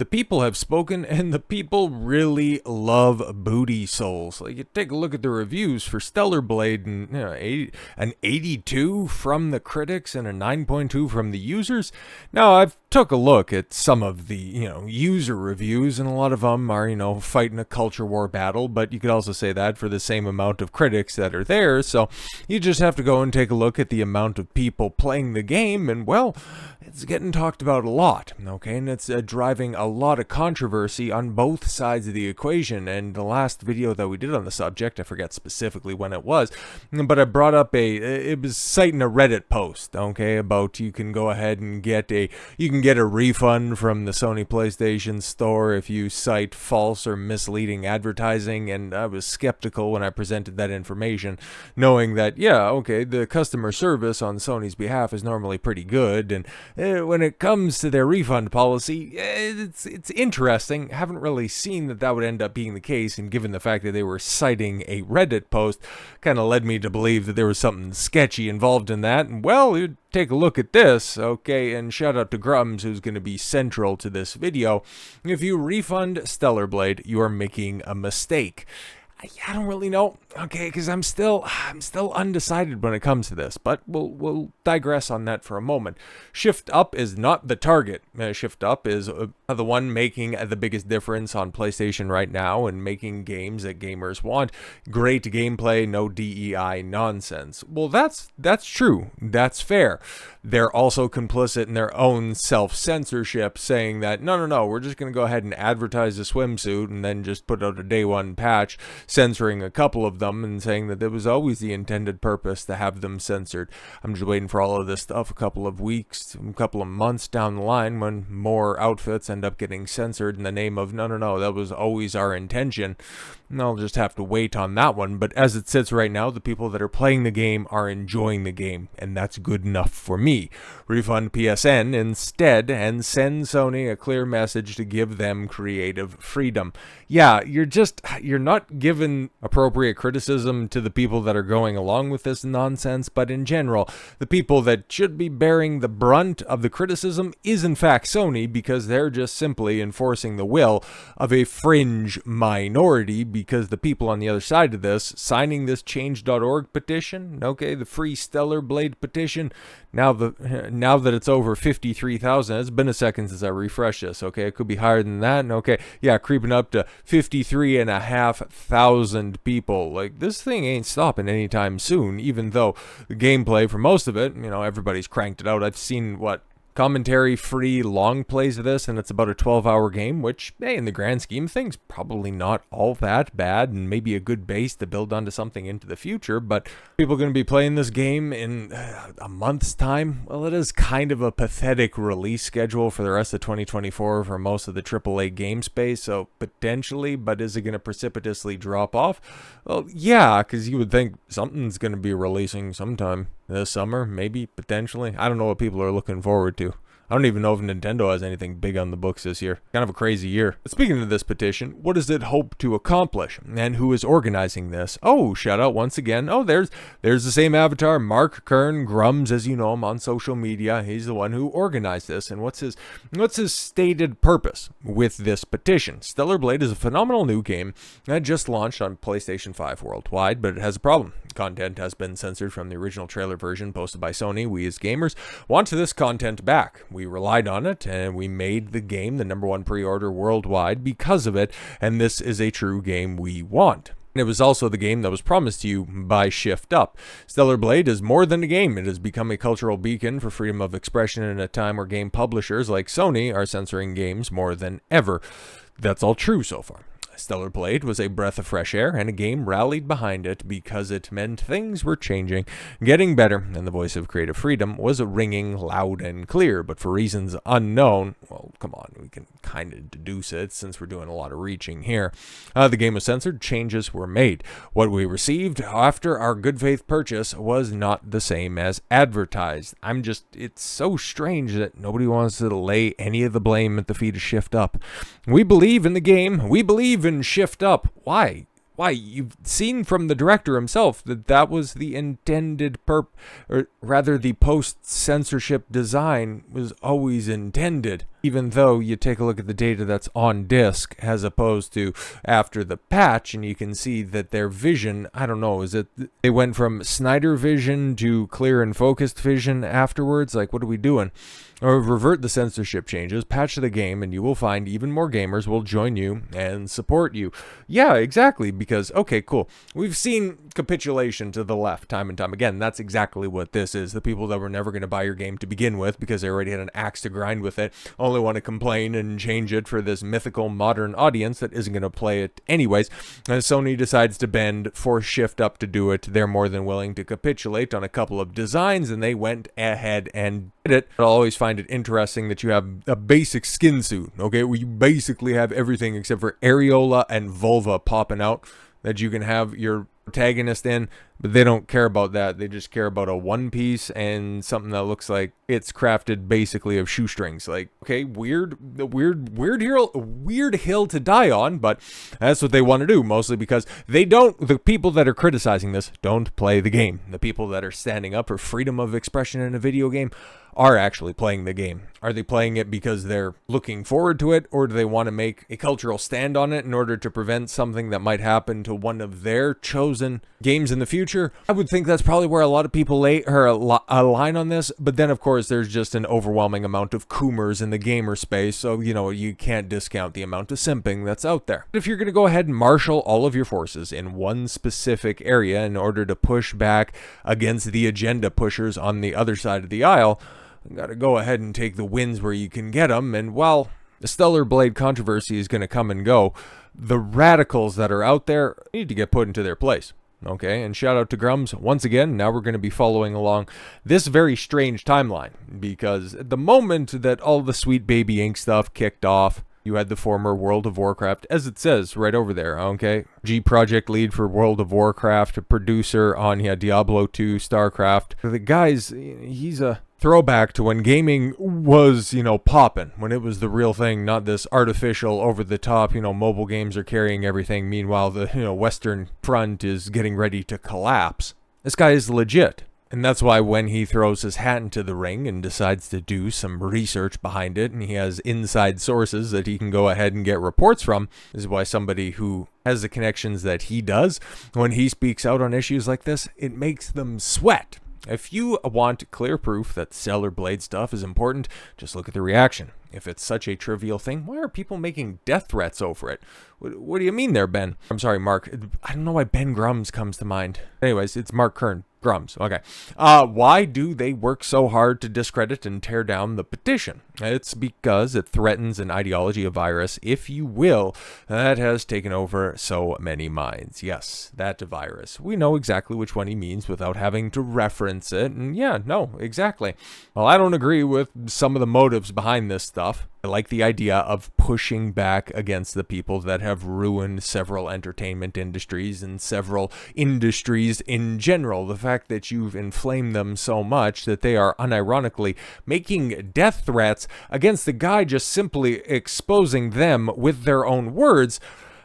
The people have spoken, and the people really love booty souls. Like, you take a look at the reviews for Stellar Blade, and an 82 from the critics and a 9.2 from the users. Now, I've took a look at some of the, user reviews, and a lot of them are, fighting a culture war battle, but you could also say that for the same amount of critics that are there, so you just have to go and take a look at the amount of people playing the game, and, well, it's getting talked about a lot, okay, and it's driving a lot of controversy on both sides of the equation. And the last video that we did on the subject, I forget specifically when it was, but I brought up it was citing a Reddit post, okay, about you can go ahead and get a refund from the Sony PlayStation Store if you cite false or misleading advertising, and I was skeptical when I presented that information, knowing that, yeah, okay, the customer service on Sony's behalf is normally pretty good, and when it comes to their refund policy, it's interesting. I haven't really seen that would end up being the case, and given the fact that they were citing a Reddit post, kind of led me to believe that there was something sketchy involved in that. And, well, you take a look at this, okay, and shout out to Grummz, who's going to be central to this video. If you refund Stellar Blade, you are making a mistake. I don't really know, okay, because I'm still undecided when it comes to this, but we'll digress on that for a moment. Shift Up is not the target. Shift Up is the one making the biggest difference on PlayStation right now and making games that gamers want. Great gameplay, no DEI nonsense. Well, that's true. That's fair. They're also complicit in their own self-censorship, saying that, no, we're just going to go ahead and advertise the swimsuit and then just put out a day one patch, censoring a couple of them and saying that it was always the intended purpose to have them censored. I'm just waiting for all of this stuff a couple of weeks, a couple of months down the line when more outfits end up getting censored in the name of, no, that was always our intention. And I'll just have to wait on that one. But as it sits right now, the people that are playing the game are enjoying the game, and that's good enough for me. Refund PSN instead and send Sony a clear message to give them creative freedom. Yeah, you're not giving appropriate criticism to the people that are going along with this nonsense, but in general, the people that should be bearing the brunt of the criticism is in fact Sony, because they're just simply enforcing the will of a fringe minority, because the people on the other side of this, signing this change.org petition, okay, the free Stellar Blade petition, now that it's over 53,000, it's been a second since I refreshed this, okay, it could be higher than that, and okay, yeah, creeping up to 53,500 people. Like, this thing ain't stopping anytime soon, even though the gameplay for most of it, everybody's cranked it out. I've seen, commentary free long plays of this, and it's about a 12-hour game, which, hey, in the grand scheme of things, probably not all that bad, and maybe a good base to build onto something into the future. But people are going to be playing this game in a month's time. Well, it is kind of a pathetic release schedule for the rest of 2024 for most of the AAA game space, so potentially, but is it going to precipitously drop off? Well, yeah, because you would think something's going to be releasing sometime this summer, maybe, potentially. I don't know what people are looking forward to. I don't even know if Nintendo has anything big on the books this year. Kind of a crazy year. But speaking of this petition, what does it hope to accomplish? And who is organizing this? Oh, shout out once again. Oh, there's the same avatar, Mark Kern, Grummz, as you know him on social media. He's the one who organized this. And what's his stated purpose with this petition? Stellar Blade is a phenomenal new game that just launched on PlayStation 5 worldwide, but it has a problem. Content has been censored from the original trailer version posted by Sony. We as gamers want this content back. We relied on it, and we made the game the #1 pre-order worldwide because of it, and this is a true game we want. It was also the game that was promised to you by Shift Up. Stellar Blade is more than a game. It has become a cultural beacon for freedom of expression in a time where game publishers like Sony are censoring games more than ever. That's all true so far. Stellar Blade was a breath of fresh air, and a game rallied behind it because it meant things were changing, getting better, and the voice of creative freedom was ringing loud and clear. But for reasons unknown, well, come on, we can kind of deduce it since we're doing a lot of reaching here. The game was censored, changes were made. What we received after our good faith purchase was not the same as advertised. It's so strange that nobody wants to lay any of the blame at the feet of Shift Up. We believe in the game. We believe in Shift Up. Why? You've seen from the director himself that was the intended or rather the post-censorship design was always intended. even though you take a look at the data that's on disk as opposed to after the patch, and you can see that their vision, I don't know, is it they went from Snyder vision to clear and focused vision afterwards? Like, what are we doing? Or revert the censorship changes, patch the game, and you will find even more gamers will join you and support you. Yeah, exactly, because, okay, cool. We've seen capitulation to the left time and time again. That's exactly what this is. The people that were never going to buy your game to begin with because they already had an axe to grind with it, only want to complain and change it for this mythical modern audience that isn't going to play it anyways. As Sony decides to bend, force Shift Up to do it, they're more than willing to capitulate on a couple of designs, and they went ahead and did it. I'll always find it interesting that you have a basic skin suit, okay, where you basically have everything except for areola and vulva popping out that you can have your protagonist in, but they don't care about that. They just care about a one piece and something that looks like it's crafted basically of shoestrings. Like, okay, weird hill to die on, but that's what they want to do, mostly because the people that are criticizing this don't play the game. The people that are standing up for freedom of expression in a video game are actually playing the game. Are they playing it because they're looking forward to it, or do they want to make a cultural stand on it in order to prevent something that might happen to one of their chosen games in the future? I would think that's probably where a lot of people align on this, but then of course there's just an overwhelming amount of coomers in the gamer space, so you can't discount the amount of simping that's out there. If you're going to go ahead and marshal all of your forces in one specific area in order to push back against the agenda pushers on the other side of the aisle, you got to go ahead and take the wins where you can get them. And while the Stellar Blade controversy is going to come and go, the radicals that are out there need to get put into their place. Okay, and shout out to Grummz once again. Now we're going to be following along this very strange timeline, because at the moment that all the Sweet Baby Ink stuff kicked off, you had the former World of Warcraft, as it says right over there, okay? G project lead for World of Warcraft, a producer on Diablo 2, StarCraft. The guy's, he's a throwback to when gaming was, popping, when it was the real thing, not this artificial, over-the-top, mobile games are carrying everything. Meanwhile, the, Western front is getting ready to collapse. This guy is legit. And that's why when he throws his hat into the ring and decides to do some research behind it, and he has inside sources that he can go ahead and get reports from, this is why somebody who has the connections that he does, when he speaks out on issues like this, it makes them sweat. If you want clear proof that Stellar Blade stuff is important, just look at the reaction. If it's such a trivial thing, why are people making death threats over it? What do you mean there, Ben? I'm sorry, Mark. I don't know why Ben Grummz comes to mind. Anyways, it's Mark Kern. Grummz. Okay. Why do they work so hard to discredit and tear down the petition? It's because it threatens an ideology, a virus, if you will, that has taken over so many minds. Yes, that virus. We know exactly which one he means without having to reference it. And yeah, no, exactly. Well, I don't agree with some of the motives behind this stuff. I like the idea of pushing back against the people that have ruined several entertainment industries and several industries in general. The fact that you've inflamed them so much that they are unironically making death threats against the guy just simply exposing them with their own words,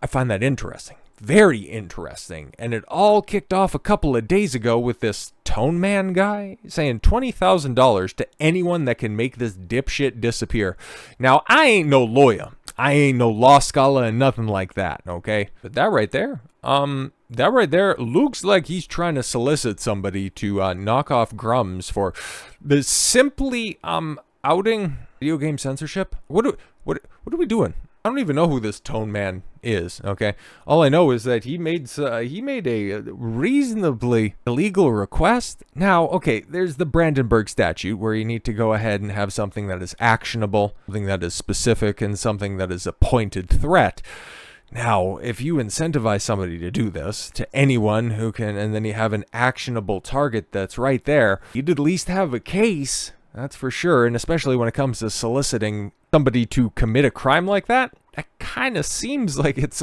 I find that interesting. Very interesting. And it all kicked off a couple of days ago with this Tone Man guy saying $20,000 to anyone that can make this dipshit disappear. Now, I ain't no lawyer. I ain't no law scholar and nothing like that, okay? But that right there looks like he's trying to solicit somebody to knock off Grummz for the simply outing video game censorship. What are we doing? I don't even know who this Tone Man is, okay? All I know is that he made a reasonably illegal request. Now, okay, there's the Brandenburg statute where you need to go ahead and have something that is actionable, something that is specific, and something that is a pointed threat. Now, if you incentivize somebody to do this, to anyone who can, and then you have an actionable target that's right there, you'd at least have a case, that's for sure, and especially when it comes to soliciting somebody to commit a crime like that, that kind of seems like it's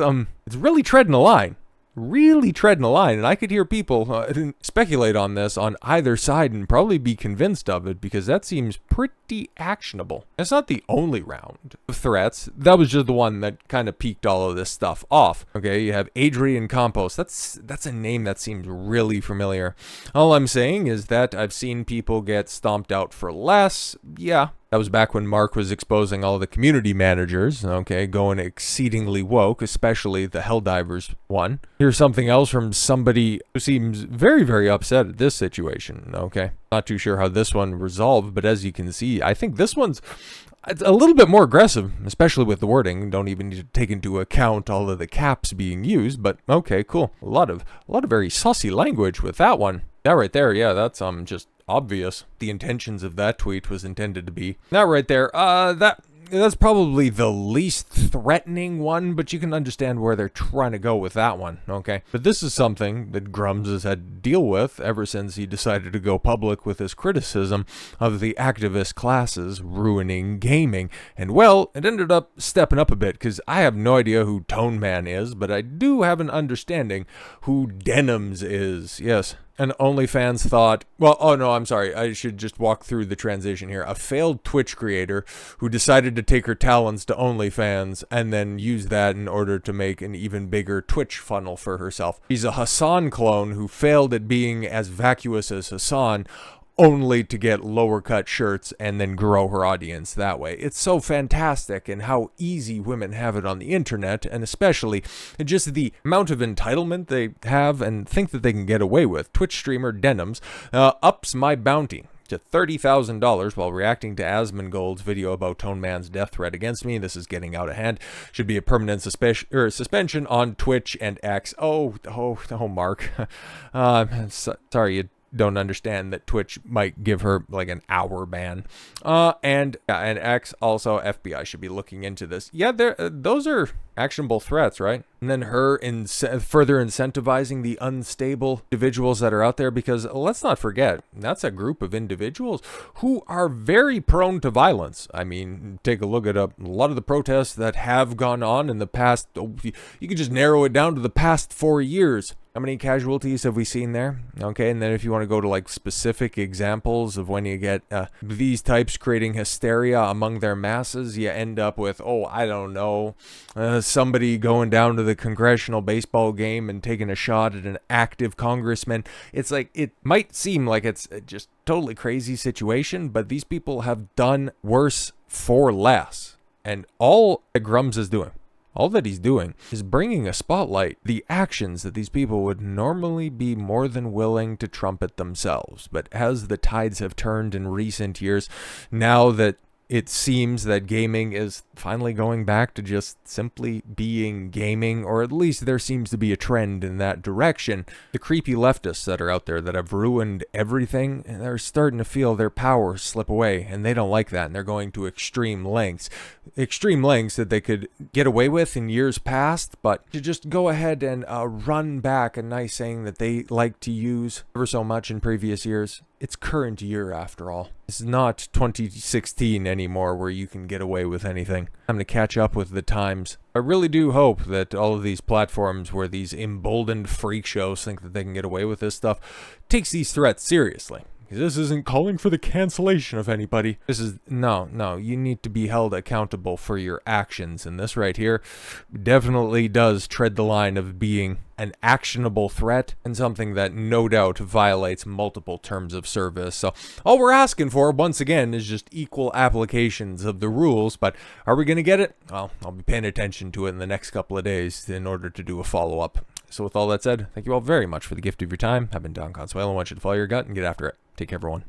really treading a line. Really treading a line, and I could hear people speculate on this on either side and probably be convinced of it, because that seems pretty actionable. It's not the only round of threats. That was just the one that kind of peaked all of this stuff off. Okay, you have Adrian Campos. That's a name that seems really familiar. All I'm saying is that I've seen people get stomped out for less. Yeah, That was back when Mark was exposing all the community managers, okay, going exceedingly woke, especially the Helldivers one. Here's something else from somebody who seems very, very upset at this situation, okay? Not too sure how this one resolved, but as you can see, I think this one's it's a little bit more aggressive, especially with the wording. Don't even need to take into account all of the caps being used, but okay, cool. A lot of very saucy language with that one. That right there, yeah, that's just obvious. The intentions of that tweet was intended to be that right there. That's probably the least threatening one, but you can understand where they're trying to go with that one, okay? But this is something that Grummz has had to deal with ever since he decided to go public with his criticism of the activist classes ruining gaming. And well, it ended up stepping up a bit, because I have no idea who Tone Man is, but I do have an understanding who Denims is. Yes. And OnlyFans thought, well, oh no, I'm sorry, I should just walk through the transition here. A failed Twitch creator who decided to take her talents to OnlyFans and then use that in order to make an even bigger Twitch funnel for herself. She's a Hassan clone who failed at being as vacuous as Hassan, only to get lower cut shirts and then grow her audience that way. It's so fantastic and how easy women have it on the internet, and especially just the amount of entitlement they have and think that they can get away with. Twitch streamer Denims ups my bounty to $30,000 while reacting to Asmongold's video about Tone Man's death threat against me. This is getting out of hand. Should be a permanent suspension on Twitch and X. Oh, Mark. Sorry, you don't understand that Twitch might give her like an hour ban. And X also, FBI should be looking into this. Yeah, those are actionable threats, right? And then her further incentivizing the unstable individuals that are out there, because let's not forget, that's a group of individuals who are very prone to violence. I mean, take a look at a lot of the protests that have gone on in the past. You can just narrow it down to the past 4 years. How many casualties have we seen there? Okay, and then if you want to go to like specific examples of when you get these types creating hysteria among their masses, you end up with, I don't know, somebody going down to the congressional baseball game and taking a shot at an active congressman. It's like, it might seem like it's just totally crazy situation, but these people have done worse for less. And all that Grummz is doing, all that he's doing is bringing a spotlight, the actions that these people would normally be more than willing to trumpet themselves. But as the tides have turned in recent years, now that it seems that gaming is finally going back to just simply being gaming, or at least there seems to be a trend in that direction. The creepy leftists that are out there that have ruined everything, they're starting to feel their power slip away, and they don't like that, and they're going to extreme lengths that they could get away with in years past, but to just go ahead and run back a nice saying that they like to use ever so much in previous years. It's current year after all. It's not 2016 anymore where you can get away with anything. I'm going to catch up with the times. I really do hope that all of these platforms where these emboldened freak shows think that they can get away with this stuff takes these threats seriously. This isn't calling for the cancellation of anybody. This is, no, you need to be held accountable for your actions. And this right here definitely does tread the line of being an actionable threat and something that no doubt violates multiple terms of service. So all we're asking for, once again, is just equal applications of the rules. But are we going to get it? Well, I'll be paying attention to it in the next couple of days in order to do a follow-up. So with all that said, thank you all very much for the gift of your time. I've been Don Consuelo. I want you to follow your gut and get after it. Take care, everyone.